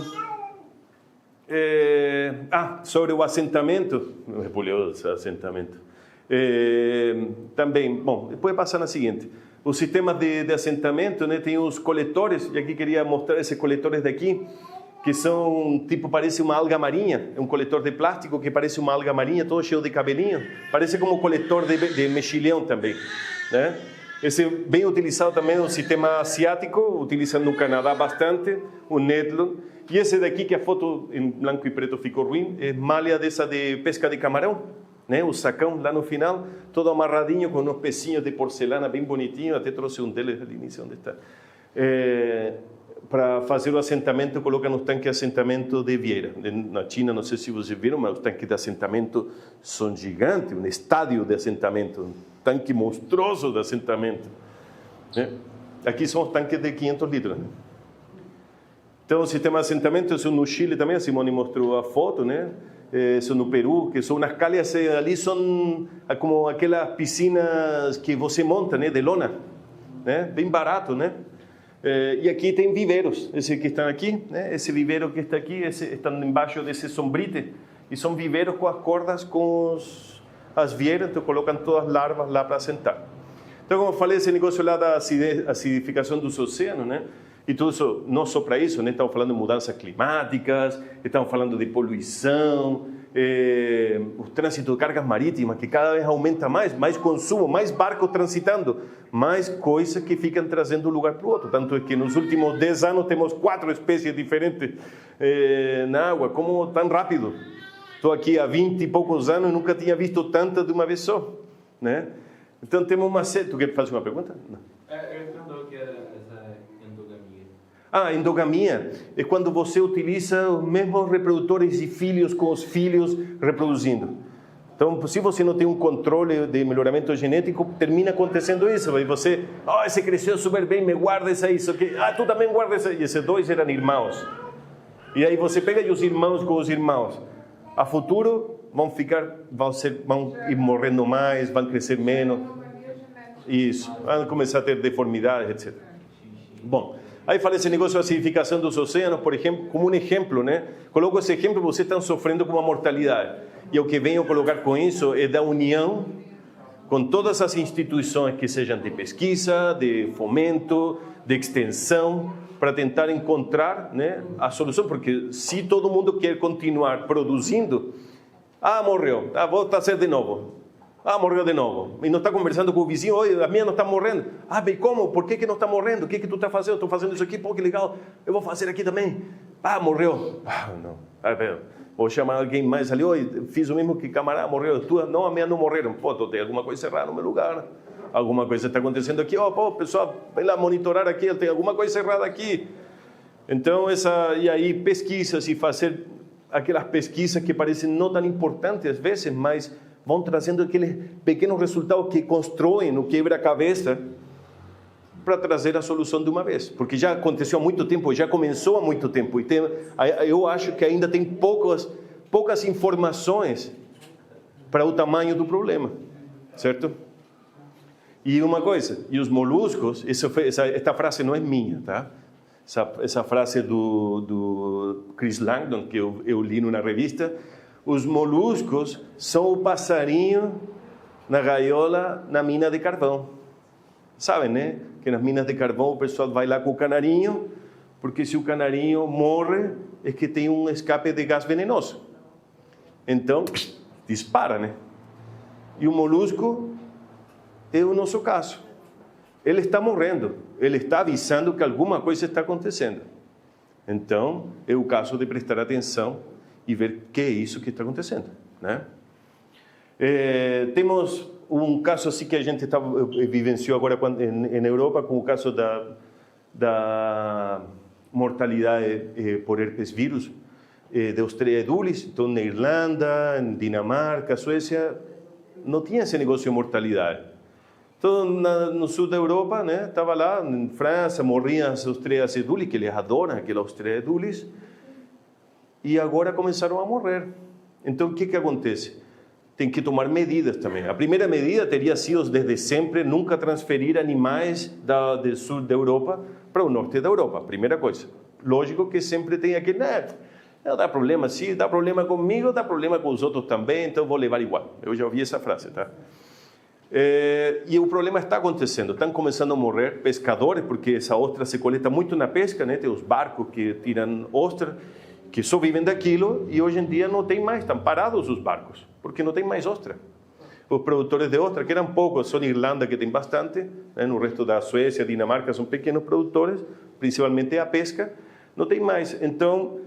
sobre o assentamento, me pulou esse assentamento. Também, bom, depois passar na seguinte. Os sistemas de assentamento, né, tem os coletores, e aqui queria mostrar esses coletores daqui, que são, tipo, parece uma alga marinha, é um coletor de plástico que parece uma alga marinha, todo cheio de cabelinho, parece como o coletor de mexilhão também, né? Esse é bem utilizado também no sistema asiático, utilizando no Canadá bastante, o Netlon. E esse daqui, que a foto em branco e preto ficou ruim, é malha dessa de pesca de camarão, né? O sacão lá no final, todo amarradinho com uns pecinhos de porcelana bem bonitinho, até trouxe um deles ali início, onde está. Para fazer o assentamento, colocam os tanques de assentamento de vieira. Na China, não sei se vocês viram, mas os tanques de assentamento são gigantes, um estádio de assentamento, um tanque monstruoso de assentamento, né? Aqui são os tanques de 500 litros. Né? Então, o sistema de assentamento, isso no Chile também, a Simone mostrou a foto, né? Isso no Peru, que são umas calhas ali, são como aquelas piscinas que você monta, né? De lona, né? Bem barato, né? E aqui tem viveiros, esse que estão aqui, né? Esse viveiro que está aqui, estão embaixo desse sombrite, e são viveiros com as cordas, com as vieiras, então colocam todas as larvas lá para assentar. Então, como eu falei, esse negócio lá da acidificação dos oceanos, né? E tudo isso, não só para isso, né? Estamos falando de mudanças climáticas, estamos falando de poluição, os trânsito de cargas marítimas, que cada vez aumenta mais consumo, mais barcos transitando, mais coisas que ficam trazendo de um lugar para o outro. Tanto é que nos últimos 10 anos temos 4 espécies diferentes na água. Como tão rápido? Estou aqui há 20 e poucos anos e nunca tinha visto tanta de uma vez só, né? Então temos uma série... Tu quer fazer uma pergunta? Não. Eu perguntou o que era essa endogamia. Endogamia é quando você utiliza os mesmos reprodutores de filhos com os filhos reproduzindo. Então, se você não tem um controle de melhoramento genético, termina acontecendo isso. Aí você, esse cresceu super bem, me guarda isso aqui. Tu também guarda isso. E esses dois eram irmãos. E aí você pega os irmãos com os irmãos. A futuro vão ir morrendo mais, vão crescer menos. Isso, vão começar a ter deformidades, etc. Bom, aí fala esse negócio da acidificação dos oceanos, por exemplo, como um exemplo, né? Coloco esse exemplo, vocês estão sofrendo com uma mortalidade. E o que venho colocar com isso é da união com todas as instituições que sejam de pesquisa, de fomento, de extensão, para tentar encontrar, né, a solução. Porque se todo mundo quer continuar produzindo, morreu, volta a ser de novo. Morreu de novo. E não está conversando com o vizinho, a minha não está morrendo. Bem, como? Por que não está morrendo? O que tu está fazendo? Estou fazendo isso aqui, que legal. Eu vou fazer aqui também. Morreu. Não. Vou chamar alguém mais ali, fiz o mesmo que camarada, morreu. Não, a minha não morreram. Tem alguma coisa errada no meu lugar. Alguma coisa está acontecendo aqui. Pessoal, vem lá monitorar aqui, tem alguma coisa errada aqui. Então, e aí pesquisas e fazer aquelas pesquisas que parecem não tão importantes às vezes, mas vão trazendo aqueles pequenos resultados que constroem o quebra-cabeça para trazer a solução de uma vez. Porque já aconteceu há muito tempo, já começou há muito tempo. E eu acho que ainda tem poucas informações para o tamanho do problema, certo? E uma coisa, e os moluscos, esta frase não é minha, tá? Essa frase do Chris Langdon, que eu li numa revista, os moluscos são o passarinho na gaiola na mina de carvão. Sabem, né? Que nas minas de carvão o pessoal vai lá com o canarinho, porque se o canarinho morre, é que tem um escape de gás venenoso. Então, dispara, né? E o molusco é o nosso caso. Ele está morrendo, ele está avisando que alguma coisa está acontecendo. Então, é o caso de prestar atenção e ver o que é isso que está acontecendo, né? Temos um caso assim que a gente vivenciou agora em Europa, com o caso da mortalidade por herpes vírus de Ostrea edulis. Então, na Irlanda, em Dinamarca, Suécia, não tinha esse negócio de mortalidade. Então, no sul da Europa, né, estava lá, em França, morriam as Ostreas edulis, que eles adoram aquela Ostrea edulis, e agora começaram a morrer. Então, o que acontece? Tem que tomar medidas também. A primeira medida teria sido, desde sempre, nunca transferir animais do sul da Europa para o norte da Europa. Primeira coisa. Lógico que sempre tem aquele, não dá problema, se dá problema comigo, dá problema com os outros também, então vou levar igual. Eu já ouvi essa frase, tá? E o problema está acontecendo. Estão começando a morrer pescadores, porque essa ostra se coleta muito na pesca, né? Tem os barcos que tiram ostra, que só vivem daquilo, e hoje em dia não tem mais, estão parados os barcos, porque não tem mais ostra. Os produtores de ostra, que eram poucos, só na Irlanda que tem bastante, né? No resto da Suécia, Dinamarca, são pequenos produtores, principalmente a pesca, não tem mais. Então,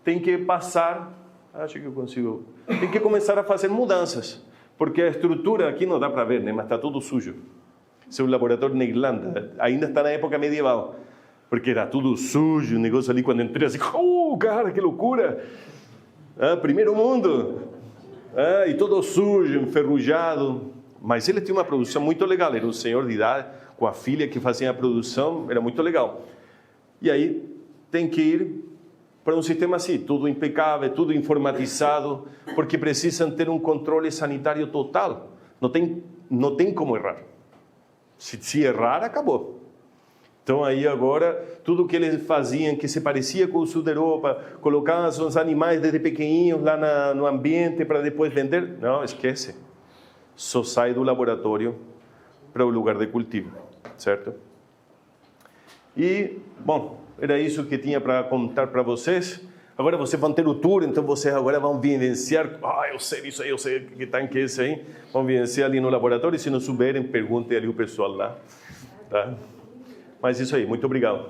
tem que passar, acho que eu consigo, tem que começar a fazer mudanças, porque a estrutura aqui não dá para ver, né? Mas está tudo sujo. Esse é um laboratório na Irlanda, ainda está na época medieval, porque era tudo sujo, o negócio ali, quando entrei assim, cara, que loucura! Primeiro mundo! E todo sujo, enferrujado. Mas ele tinha uma produção muito legal, era um senhor de idade, com a filha que fazia a produção, era muito legal. E aí tem que ir para um sistema assim, tudo impecável, tudo informatizado, porque precisam ter um controle sanitário total. Não tem como errar. Se errar, acabou. Então, aí agora, tudo que eles faziam que se parecia com o sul da Europa, colocavam os animais desde pequenininhos lá no ambiente para depois vender, não, esquece. Só sai do laboratório para o lugar de cultivo, certo? E, bom, era isso que tinha para contar para vocês. Agora vocês vão ter o tour, então vocês agora vão vivenciar. Eu sei isso aí, eu sei que tanque é esse aí. Vão vivenciar ali no laboratório. E se não souberem, perguntem ali o pessoal lá. Tá? Mas isso aí, muito obrigado.